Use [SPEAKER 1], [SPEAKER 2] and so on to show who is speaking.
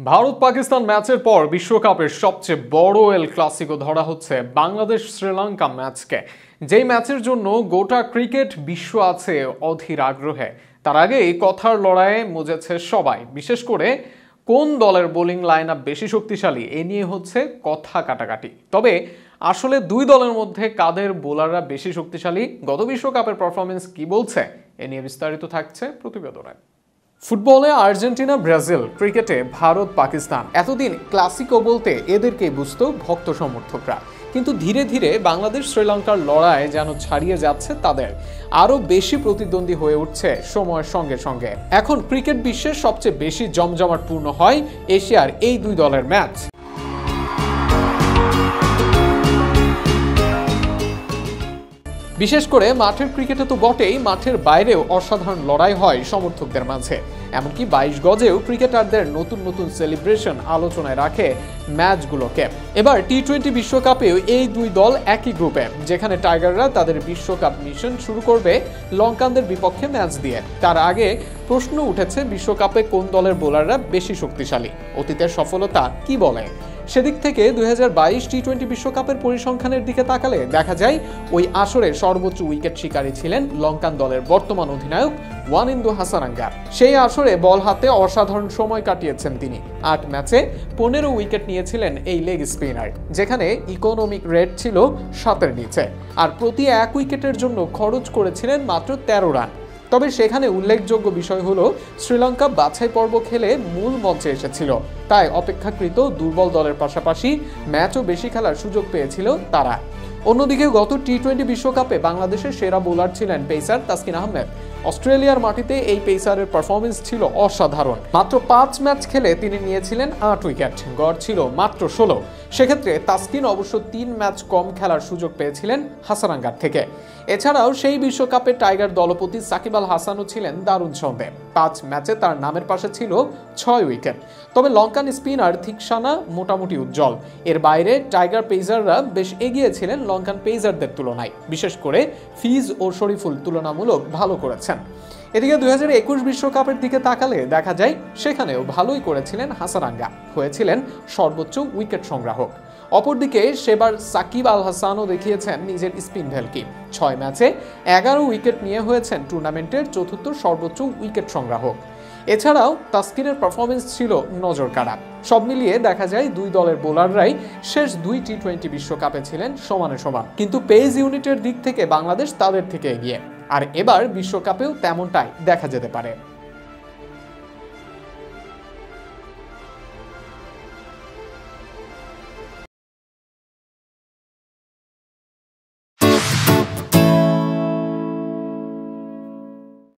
[SPEAKER 1] ভারত পাকিস্তান ম্যাচের পর বিশ্বকাপের সবচেয়ে বড় এল ক্লাসিকো ধরা হচ্ছে বাংলাদেশ শ্রীলঙ্কা ম্যাচকে, যেই ম্যাচের জন্য গোটা ক্রিকেট বিশ্ব আছে অধীর আগ্রহে। তার আগে এই কথার লড়াইয়ে মজেছে সবাই, বিশেষ করে কোন দলের বোলিং লাইন আপ বেশি শক্তিশালী এ নিয়ে হচ্ছে কথা কাটাকাটি। তবে আসলে দুই দলের মধ্যে কাদের বোলাররা বেশি শক্তিশালী, গত বিশ্বকাপের পারফরমেন্স কি বলছে, এ নিয়ে বিস্তারিত থাকছে প্রতিবেদনে। ফুটবলে আর্জেন্টিনা ব্রাজিল, ক্রিকেটে ভারত পাকিস্তান। এতদিন ক্লাসিকো বলতে এদেরকেই বুঝতো ভক্ত সমর্থকরা, কিন্তু ধীরে ধীরে বাংলাদেশ শ্রীলঙ্কার লড়াই যেন ছাড়িয়ে যাচ্ছে তাদের, আরো বেশি প্রতিদ্বন্দ্বী হয়ে উঠছে সময়ের সঙ্গে সঙ্গে। এখন ক্রিকেট বিশ্বের সবচেয়ে বেশি জমজমাটপূর্ণ হয় এশিয়ার এই দুই দলের ম্যাচ। বিশেষ করে মাঠের ক্রিকেটে তো বটেই, মাঠের বাইরেও অসাধারণ লড়াই হয় সমর্থকদের মাঝে। এমনকি 22 গজেও ক্রিকেটারদের নতুন নতুন সেলিব্রেশন আলোচনায় রাখে ম্যাচগুলোকে। এবার টি-20 বিশ্বকাপেও এই দুই দল একই গ্রুপে, যেখানে টাইগাররা তাদের বিশ্বকাপ মিশন শুরু করবে লঙ্কানদের বিপক্ষে ম্যাচ দিয়ে। তার আগে প্রশ্ন উঠেছে বিশ্বকাপে কোন দলের বোলাররা বেশি শক্তিশালী, অতীতের সফলতা কি বলে। সেদিক থেকে 2022 টি-20 বিশ্বকাপের পরিসংখ্যানের দিকে তাকালে দেখা যায় ওই আসরে সর্বোচ্চ উইকেট শিকারী ছিলেন লঙ্কান দলের বর্তমান অধিনায়ক ওয়ানিন্দু হাসানাঙ্গা। সেই আসরে বল হাতে অসাধারণ সময় কাটিয়েছেন তিনি। 8 ম্যাচে 15 উইকেট নিয়েছিলেন এই লেগ স্পিনার, যেখানে ইকোনমিক রেট ছিল 7-এর নিচে, আর প্রতি 1 উইকেটের জন্য খরচ করেছিলেন মাত্র 13 রান। তবে সেখানে উল্লেখযোগ্য বিষয় হলো শ্রীলঙ্কা বাছাই পর্ব খেলে মূল মঞ্চে এসেছিল, তাই অপেক্ষাকৃত দুর্বল দলের পাশাপাশি ম্যাচও বেশি খেলার সুযোগ পেয়েছিল তারা। অন্যদিকে গত টি-20 বিশ্বকাপে বাংলাদেশের সেরা বোলার ছিলেন পেসার তাসকিন আহমেদ। অস্ট্রেলিয়ার মাটিতে এই পেসারের পারফরমেন্স ছিল অসাধারণ। মাত্র 5 ম্যাচ খেলে তিনি নিয়েছিলেন 8 উইকেট, গড় ছিল মাত্র 16। সেক্ষেত্রে তাসকিন অবশ্য 3 ম্যাচ কম খেলার সুযোগ পেয়েছিলেন হাসানাঙ্গার থেকে। এছাড়াও সেই বিশ্বকাপে টাইগার দলপতি সাকিব আল হাসানও ছিলেন দারুণ ছন্দে। 5 ম্যাচে তার নামের পাশে ছিল 6 উইকেট। তবে লঙ্কান স্পিনার থিকসানা মোটামুটি উজ্জ্বল। এর বাইরে টাইগার পেসাররা বেশ এগিয়ে ছিলেন লঙ্কান পেসারদের তুলনায়, বিশেষ করে ফিজ ও শরীফুল তুলনামূলক ভালো করেছেন। এদিকে 2021 বিশ্বকাপের দিকে তাকালে দেখা যায় সেখানেও ভালোই করেছিলেন হাসানাঙ্গা, হয়েছিলেন সর্বোচ্চ উইকেট সংগ্রাহক। অপরদিকে সেবার সাকিব আল হাসানও দেখিয়েছেন নিজের স্পিন ভেলকি। 6 ম্যাচে 11 উইকেট নিয়ে হয়েছেন টুর্নামেন্টের 4র্থ সর্বোচ্চ উইকেট সংগ্রাহক। এছাড়াও তাসকিনের পারফরমেন্স ছিল নজর কাড়া। সব মিলিয়ে দেখা যায় দুই দলের বোলাররাই শেষ 2 টি-20 বিশ্বকাপে ছিলেন সমানে সমান, কিন্তু পেস ইউনিটের দিক থেকে বাংলাদেশ তাদের থেকে এগিয়ে। আর এবার বিশ্বকাপেও তেমনটাই দেখা যেতে পারে।